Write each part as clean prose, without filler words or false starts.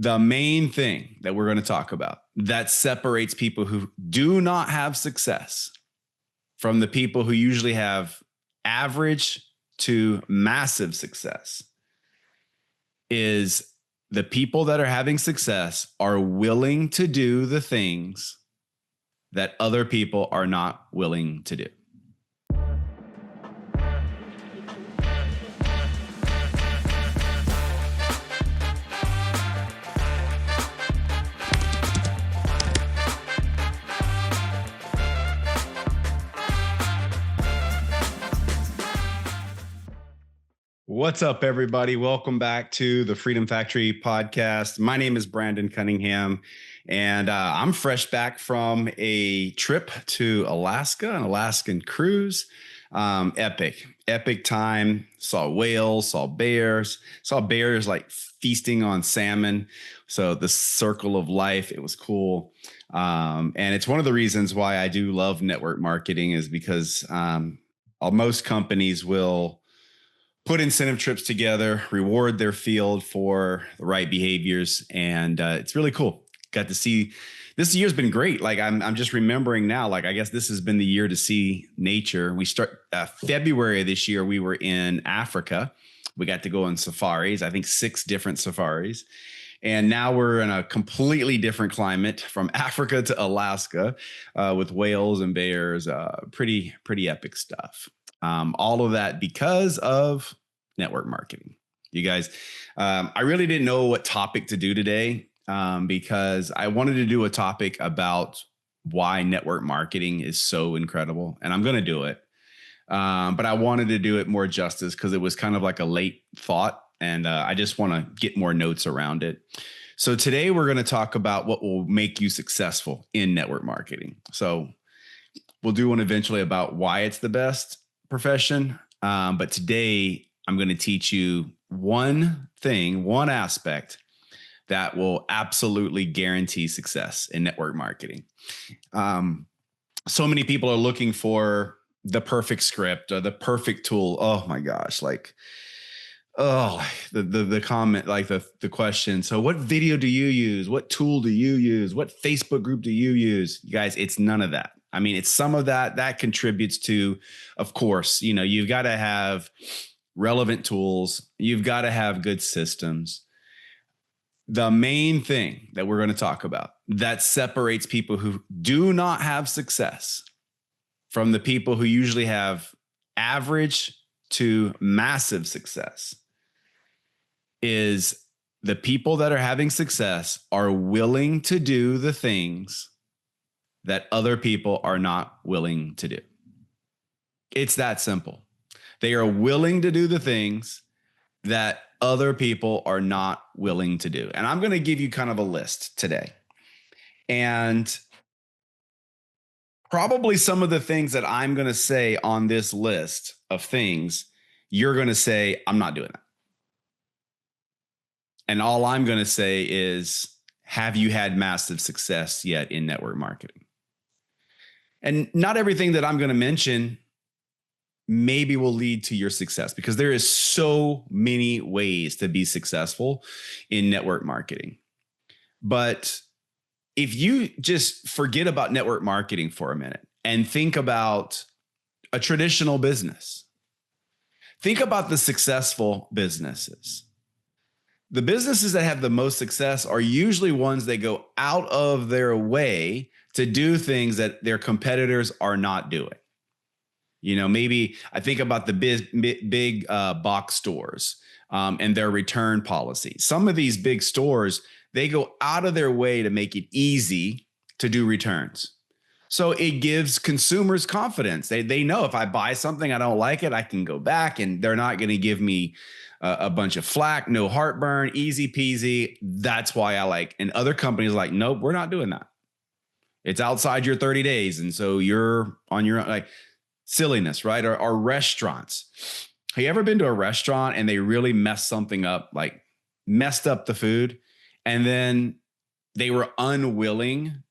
The main thing that we're going to talk about that separates people who do not have success from the people who usually have average to massive success is the people that are having success are willing to do the things that other people are not willing to do. What's up, everybody? Welcome back to the Freedom Factory podcast. My name is Brandon Cunningham, and I'm fresh back from a trip to Alaska, an Alaskan cruise. Epic time. Saw whales, saw bears like feasting on salmon. So the circle of life, it was cool. And it's one of the reasons why I do love network marketing is because most companies will put incentive trips together, reward their field for the right behaviors. And it's really cool. Got to see, this year's been great. Like I'm just remembering now, like, I guess this has been the year to see nature. We start February of this year, we were in Africa. We got to go on safaris, I think 6 different safaris. And now we're in a completely different climate from Africa to Alaska with whales and bears, pretty epic stuff. All of that because of network marketing. You guys, I really didn't know what topic to do today because I wanted to do a topic about why network marketing is so incredible. And I'm going to do it. But I wanted to do it more justice because it was kind of like a late thought. And I just want to get more notes around it. So today we're going to talk about what will make you successful in network marketing. So we'll do one eventually about why it's the best profession. But today I'm going to teach you one aspect that will absolutely guarantee success in network marketing. So many people are looking for the perfect script or the perfect tool. Oh my gosh. The comment, like the question. So what video do you use? What tool do you use? What Facebook group do you use? You guys, it's none of that. I mean, it's some of that contributes to, of course, you've got to have relevant tools. You've got to have good systems. The main thing that we're going to talk about that separates people who do not have success from the people who usually have average to massive success is the people that are having success are willing to do the things that other people are not willing to do. It's that simple. They are willing to do the things that other people are not willing to do. And I'm going to give you kind of a list today. And probably some of the things that I'm going to say on this list of things, you're going to say, I'm not doing that. And all I'm going to say is, have you had massive success yet in network marketing? And not everything that I'm going to mention maybe will lead to your success because there is so many ways to be successful in network marketing. But if you just forget about network marketing for a minute and think about a traditional business, think about the successful businesses. The businesses that have the most success are usually ones that go out of their way to do things that their competitors are not doing. Maybe I think about the big box stores and their return policy. Some of these big stores, they go out of their way to make it easy to do returns. So it gives consumers confidence. They know if I buy something, I don't like it, I can go back and they're not going to give me a bunch of flack, no heartburn, easy peasy. That's why I like. And other companies are like, nope, we're not doing that. It's outside your 30 days. And so you're on your own, like silliness, right? Or restaurants. Have you ever been to a restaurant and they really messed something up, like messed up the food, and then they were unwilling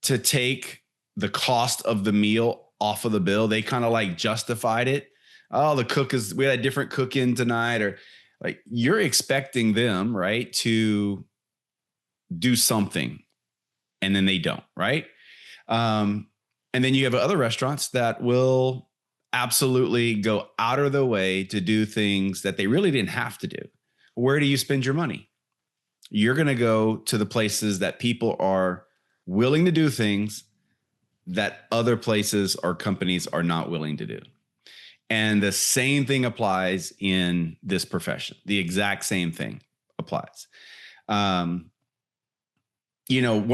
to take the cost of the meal off of the bill? They kind of like justified it. Oh, we had a different cook in tonight, or like you're expecting them, right, to do something and then they don't, right? And then you have other restaurants that will absolutely go out of their way to do things that they really didn't have to do. Where do you spend your money? You're going to go to the places that people are willing to do things that other places or companies are not willing to do. And the same thing applies in this profession. The exact same thing applies. One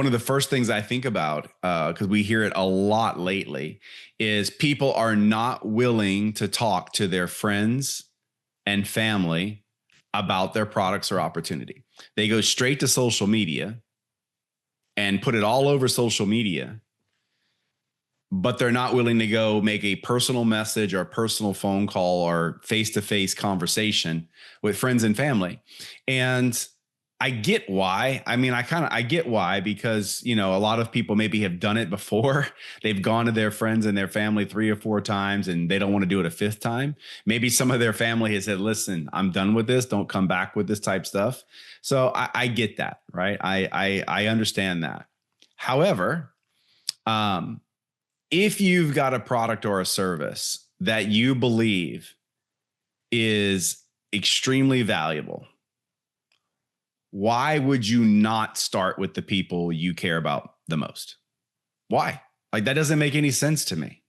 of the first things I think about, because we hear it a lot lately, is people are not willing to talk to their friends and family about their products or opportunity. They go straight to social media and put it all over social media, but they're not willing to go make a personal message or a personal phone call or face-to-face conversation with friends and family. And I get why. I mean, I get why, because, a lot of people maybe have done it before. They've gone to their friends and their family 3 or 4 times and they don't want to do it a 5th time. Maybe some of their family has said, listen, I'm done with this. Don't come back with this type stuff. So I get that, right? I understand that. However, if you've got a product or a service that you believe is extremely valuable, why would you not start with the people you care about the most? Why? Like, that doesn't make any sense to me.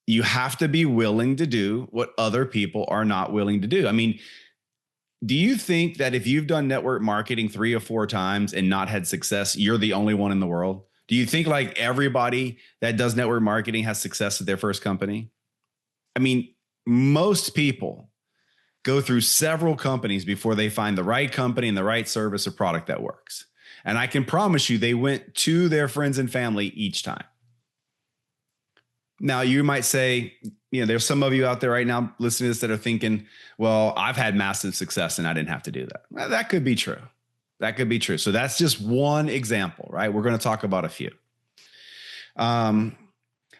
You have to be willing to do what other people are not willing to do. I mean, do you think that if you've done network marketing 3 or 4 times and not had success, you're the only one in the world? Do you think like everybody that does network marketing has success at their first company? I mean, most people go through several companies before they find the right company and the right service or product that works. And I can promise you they went to their friends and family each time. Now, you might say, there's some of you out there right now listening to this that are thinking, well, I've had massive success and I didn't have to do that. Well, that could be true. That could be true. So that's just one example, right? We're going to talk about a few. How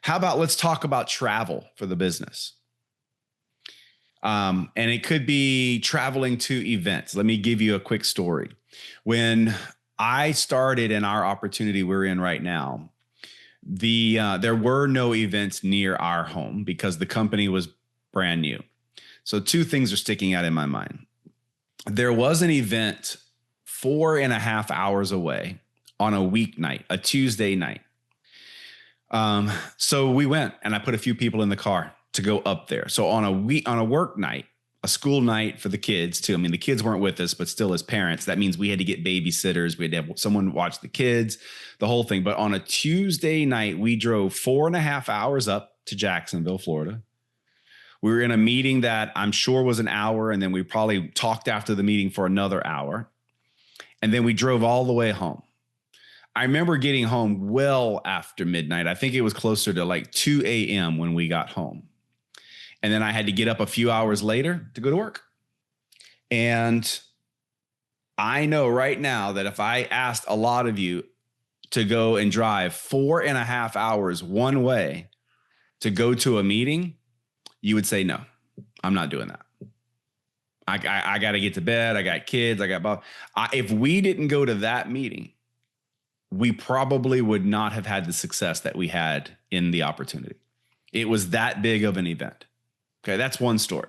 about let's talk about travel for the business. And it could be traveling to events. Let me give you a quick story. When I started in our opportunity we're in right now, there were no events near our home because the company was brand new. So 2 things are sticking out in my mind. There was an event 4.5 hours away on a weeknight, a Tuesday night. So we went and I put a few people in the car to go up there. So on a work night, a school night for the kids too. I mean, the kids weren't with us, but still as parents, that means we had to get babysitters. We had to have someone watch the kids, the whole thing. But on a Tuesday night, we drove 4.5 hours up to Jacksonville, Florida. We were in a meeting that I'm sure was an hour. And then we probably talked after the meeting for another hour. And then we drove all the way home. I remember getting home well after midnight. I think it was closer to like 2 a.m. when we got home. And then I had to get up a few hours later to go to work. And I know right now that if I asked a lot of you to go and drive 4.5 hours one way to go to a meeting, you would say, no, I'm not doing that. I got to get to bed. I got kids. If we didn't go to that meeting, we probably would not have had the success that we had in the opportunity. It was that big of an event. Okay, that's one story.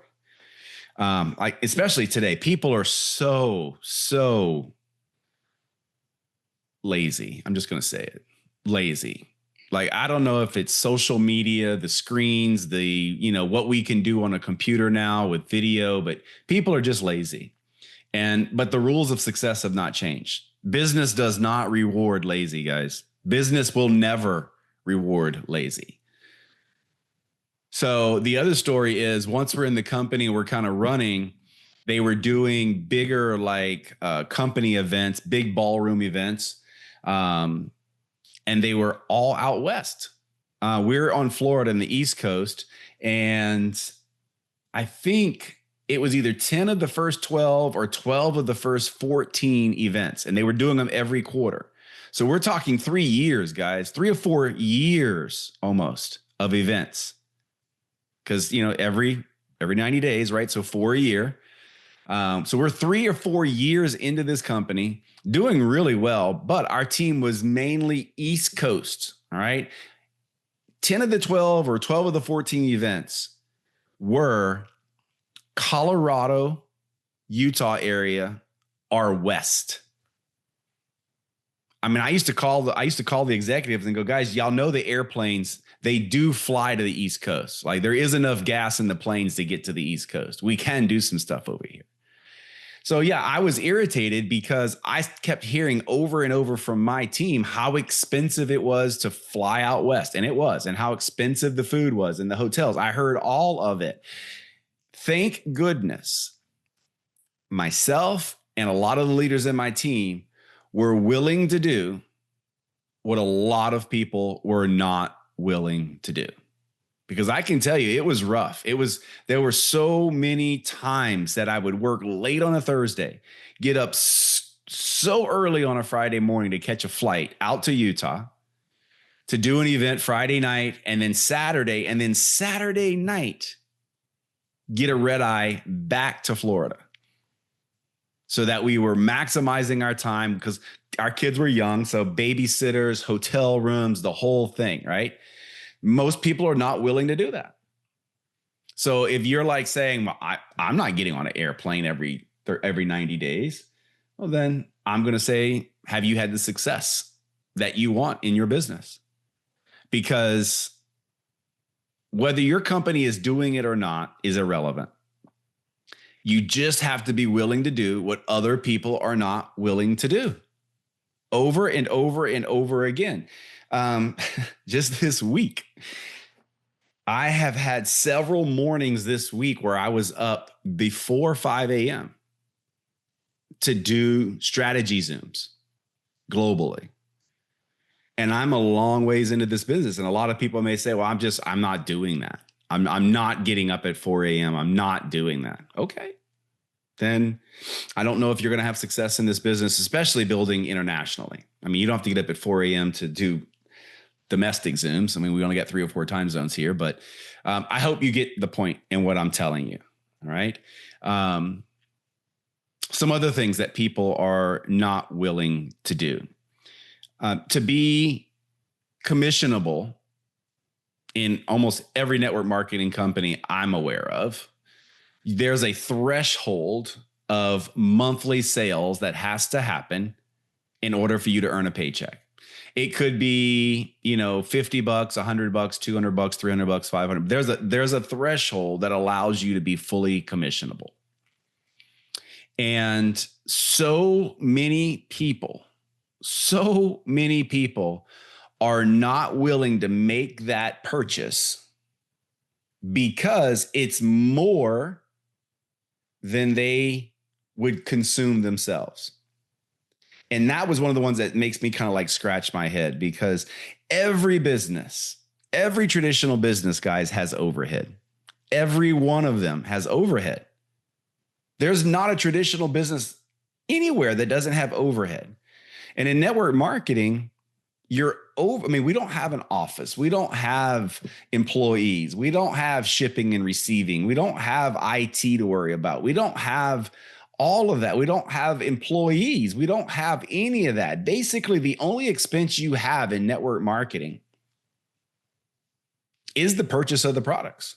Especially today, people are so lazy. I'm just going to say it, lazy. Like, I don't know if it's social media, the screens, what we can do on a computer now with video, but people are just lazy. But the rules of success have not changed. Business does not reward lazy, guys. Business will never reward lazy. So the other story is once we're in the company, we're kind of running, they were doing bigger company events, big ballroom events. And they were all out west. We're on Florida in the East Coast. And I think it was either 10 of the first 12 or 12 of the first 14 events. And they were doing them every quarter. So we're talking 3 years, guys, 3 or 4 years almost of events. Because, every 90 days, right? So 4 a year. So we're 3 or 4 years into this company, doing really well, but our team was mainly East Coast. All right. 10 of the 12 or 12 of the 14 events were Colorado, Utah area, or west. I mean, I used to call the executives and go, guys, y'all know the airplanes, they do fly to the East Coast. Like there is enough gas in the planes to get to the East Coast. We can do some stuff over here. So yeah, I was irritated because I kept hearing over and over from my team how expensive it was to fly out west. And it was, and how expensive the food was and the hotels. I heard all of it. Thank goodness myself and a lot of the leaders in my team were willing to do what a lot of people were not willing to do. Because I can tell you, it was rough. There were so many times that I would work late on a Thursday, get up so early on a Friday morning to catch a flight out to Utah, to do an event Friday night, and then Saturday night, get a red eye back to Florida, so that we were maximizing our time because our kids were young. So babysitters, hotel rooms, the whole thing, right? Most people are not willing to do that. So if you're like saying, well, I'm not getting on an airplane every 90 days, well, then I'm going to say, have you had the success that you want in your business? Because whether your company is doing it or not is irrelevant. You just have to be willing to do what other people are not willing to do over and over and over again. Just this week, I have had several mornings this week where I was up before 5 a.m. to do strategy Zooms globally. And I'm a long ways into this business. And a lot of people may say, well, I'm not doing that. I'm not getting up at 4 a.m. I'm not doing that. Okay. Then I don't know if you're going to have success in this business, especially building internationally. I mean, you don't have to get up at 4 a.m. to do domestic Zooms. I mean, we only got 3 or 4 time zones here, but I hope you get the point in what I'm telling you. All right. Some other things that people are not willing to do. To be commissionable in almost every network marketing company I'm aware of, there's a threshold of monthly sales that has to happen in order for you to earn a paycheck. It could be, $50, $100, $200, $300, $500. There's a threshold that allows you to be fully commissionable. And so many people are not willing to make that purchase because it's more than they would consume themselves. And that was one of the ones that makes me kind of like scratch my head, because every traditional business, guys, has overhead. Every one of them has overhead. There's not a traditional business anywhere that doesn't have overhead. And in network marketing, we don't have an office. We don't have employees. We don't have shipping and receiving. We don't have IT to worry about. We don't have all of that. We don't have employees. We don't have any of that. Basically, the only expense you have in network marketing is the purchase of the products.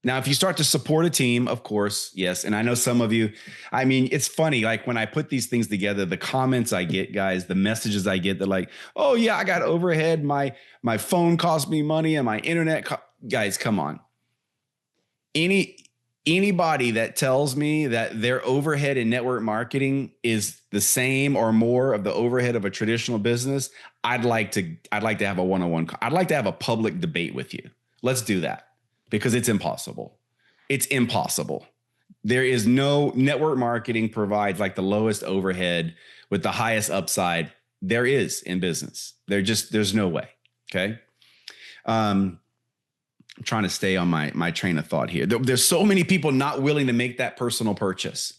Now, if you start to support a team, of course, yes. And I know some of you, I mean, it's funny, like when I put these things together, the comments I get, guys, the messages I get, they're like, oh yeah, I got overhead. My phone cost me money and my internet. Guys, come on. Anybody that tells me that their overhead in network marketing is the same or more of the overhead of a traditional business, I'd like to have a one-on-one. I'd like to have a public debate with you. Let's do that. Because it's impossible. It's impossible. There is no network marketing provides like the lowest overhead with the highest upside there is in business. There's no way. Okay. I'm trying to stay on my train of thought here. There's so many people not willing to make that personal purchase.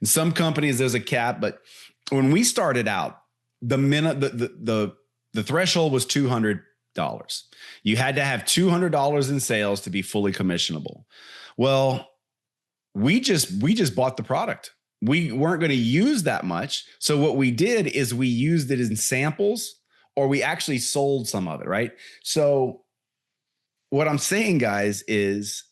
In some companies, there's a cap, but when we started out, the threshold was $200. You had to have $200 in sales to be fully commissionable. Well, We just bought the product. We weren't going to use that much. So what we did is we used it in samples, or we actually sold some of it, right? So what I'm saying, guys, is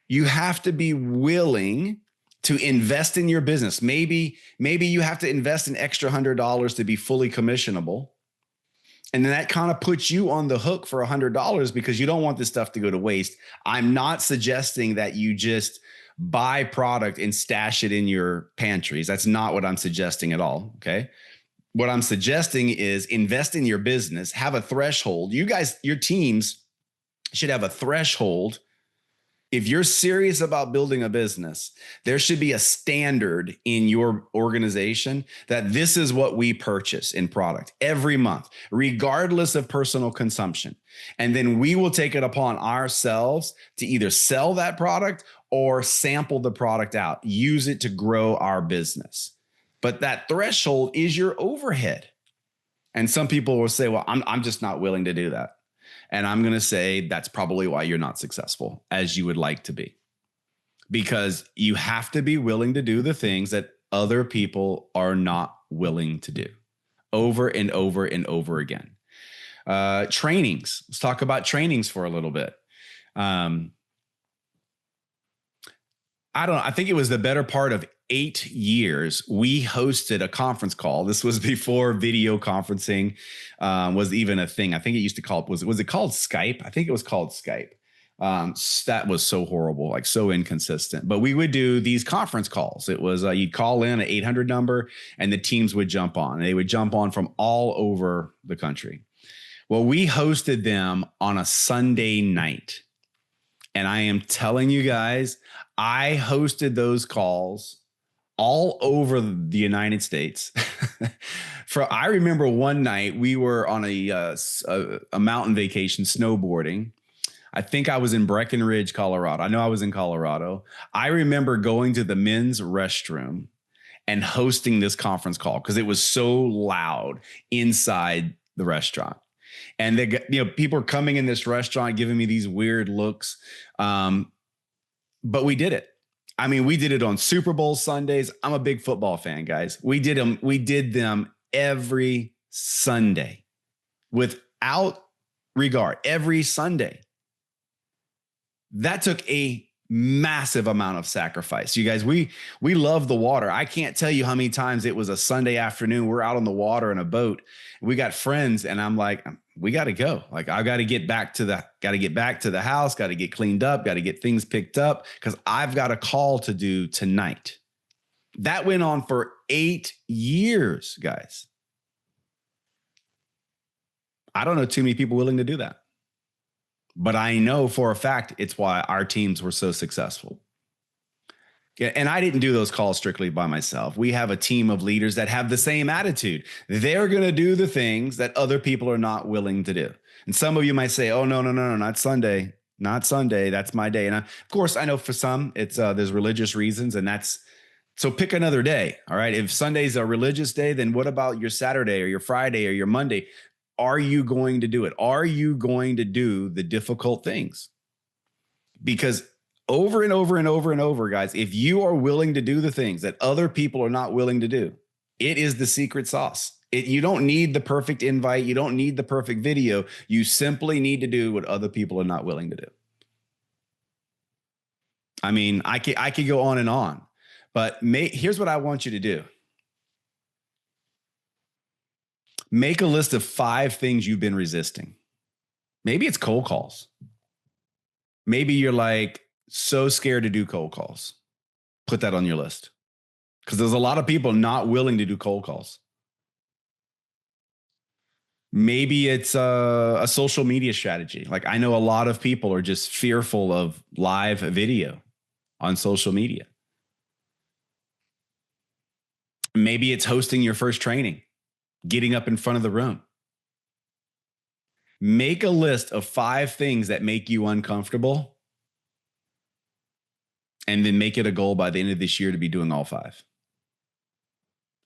you have to be willing to invest in your business. Maybe you have to invest an extra $100 to be fully commissionable. And then that kind of puts you on the hook for $100 because you don't want this stuff to go to waste. I'm not suggesting that you just buy product and stash it in your pantries. That's not what I'm suggesting at all. Okay. What I'm suggesting is invest in your business, have a threshold. You guys, your teams should have a threshold. If you're serious about building a business, there should be a standard in your organization that this is what we purchase in product every month, regardless of personal consumption. And then we will take it upon ourselves to either sell that product or sample the product out, use it to grow our business. But that threshold is your overhead. And some people will say, well, I'm just not willing to do that. And I'm going to say that's probably why you're not successful as you would like to be, because you have to be willing to do the things that other people are not willing to do over and over and over again. Trainings. Let's talk about trainings for a little bit. I think it was the better part of 8 years, we hosted a conference call. This was before video conferencing was even a thing. I think it used to call it, was it called Skype? I think it was called Skype. That was so horrible, like so inconsistent. But we would do these conference calls. It was you'd call in an 800 number and the teams would jump on. They would jump on from all over the country. Well, we hosted them on a Sunday night. And I am telling you guys, I hosted those calls all over the United States. I remember one night we were on a mountain vacation snowboarding. I think I was in Breckenridge, Colorado. I know I was in Colorado. I remember going to the men's restroom and hosting this conference call because it was so loud inside the restaurant. And people are coming in this restaurant giving me these weird looks. But we did it. I mean, we did it on Super Bowl Sundays. I'm a big football fan, guys. We did them every Sunday without regard, every Sunday. That took a massive amount of sacrifice. You guys, we love the water. I can't tell you how many times it was a Sunday afternoon. We're out on the water in a boat. We got friends and I'm like, we got to go. Like, I got to get back to the house, got to get cleaned up, got to get things picked up because I've got a call to do tonight. That went on for 8 years, guys. I don't know too many people willing to do that. But I know for a fact it's why our teams were so successful. And I didn't do those calls strictly by myself. We have a team of leaders that have the same attitude. They're going to do the things that other people are not willing to do. And some of you might say, oh, no, not Sunday. Not Sunday. That's my day. And of course, I know for some, it's there's religious reasons. And so pick another day. All right. If Sunday's a religious day, then what about your Saturday or your Friday or your Monday? Are you going to do it? Are you going to do the difficult things? Because over and over and over and over, guys, if you are willing to do the things that other people are not willing to do, it is the secret sauce. You don't need the perfect invite. You don't need the perfect video. You simply need to do what other people are not willing to do. I mean, I could go on and on, but here's what I want you to do. Make a list of 5 things you've been resisting. Maybe it's cold calls. Maybe you're like so scared to do cold calls. Put that on your list because there's a lot of people not willing to do cold calls. Maybe it's a social media strategy. Like I know a lot of people are just fearful of live video on social media. Maybe it's hosting your first training, getting up in front of the room. Make a list of 5 things that make you uncomfortable and then make it a goal by the end of this year to be doing all 5.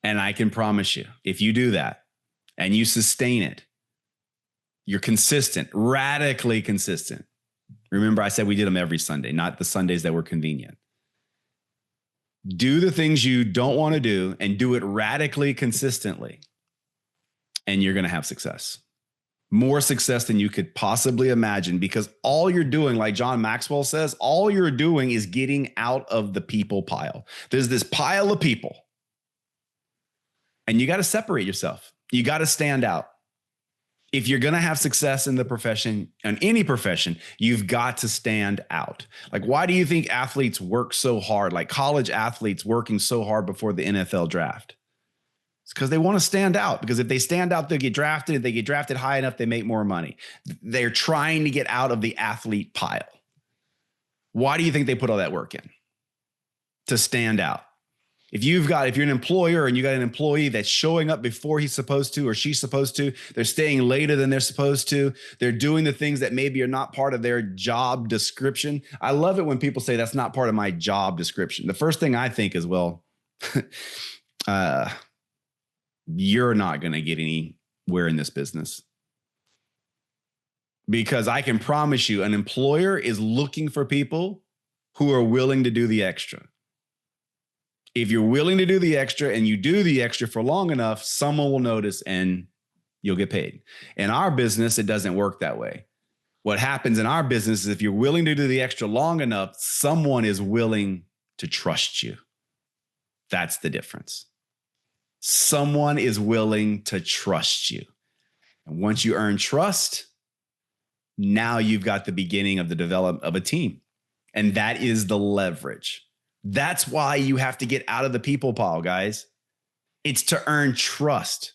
And I can promise you, if you do that and you sustain it, you're consistent, radically consistent. Remember, I said we did them every Sunday, not the Sundays that were convenient. Do the things you don't want to do and do it radically consistently. And you're going to have success. More success than you could possibly imagine, because all you're doing, like John Maxwell says, all you're doing is getting out of the people pile. There's this pile of people, and you got to separate yourself. You got to stand out. If you're going to have success in the profession, in any profession, you've got to stand out. Like, why do you think athletes work so hard? Like college athletes working so hard before the NFL draft? It's because they want to stand out, because if they stand out, they'll get drafted. If they get drafted high enough, they make more money. They're trying to get out of the athlete pile. Why do you think they put all that work in? To stand out. If you're an employer and you got an employee that's showing up before he's supposed to or she's supposed to, they're staying later than they're supposed to, they're doing the things that maybe are not part of their job description. I love it when people say that's not part of my job description. The first thing I think is, well, you're not going to get anywhere in this business, because I can promise you an employer is looking for people who are willing to do the extra. If you're willing to do the extra and you do the extra for long enough, someone will notice and you'll get paid. In our business, it doesn't work that way. What happens in our business is if you're willing to do the extra long enough, someone is willing to trust you. That's the difference. Someone is willing to trust you. And once you earn trust, now you've got the beginning of the development of a team. And that is the leverage. That's why you have to get out of the people pile, guys. It's to earn trust.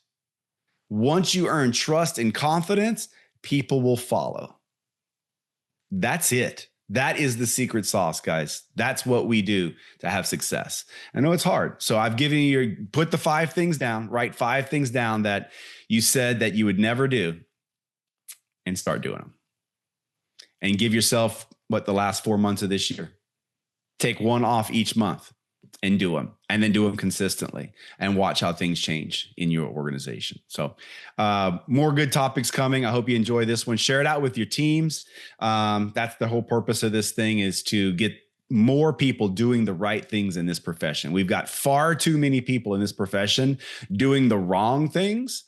Once you earn trust and confidence, people will follow. That's it. That is the secret sauce, guys. That's what we do to have success. I know it's hard. So I've given you put the 5 things down, write 5 things down that you said that you would never do, and start doing them. And give yourself the last 4 months of this year. Take one off each month and do them, and then do them consistently, and watch how things change in your organization. So more good topics coming. I hope you enjoy this one. Share it out with your teams. That's the whole purpose of this thing, is to get more people doing the right things in this profession. We've got far too many people in this profession doing the wrong things.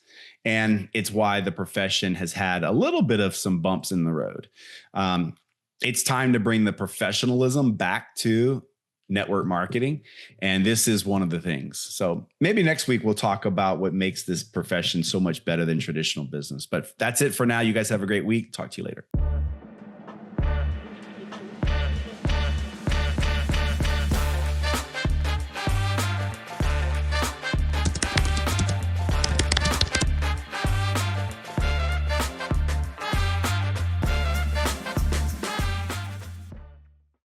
And it's why the profession has had a little bit of some bumps in the road. It's time to bring the professionalism back to network marketing. And this is one of the things. So maybe next week we'll talk about what makes this profession so much better than traditional business. But that's it for now. You guys have a great week. Talk to you later.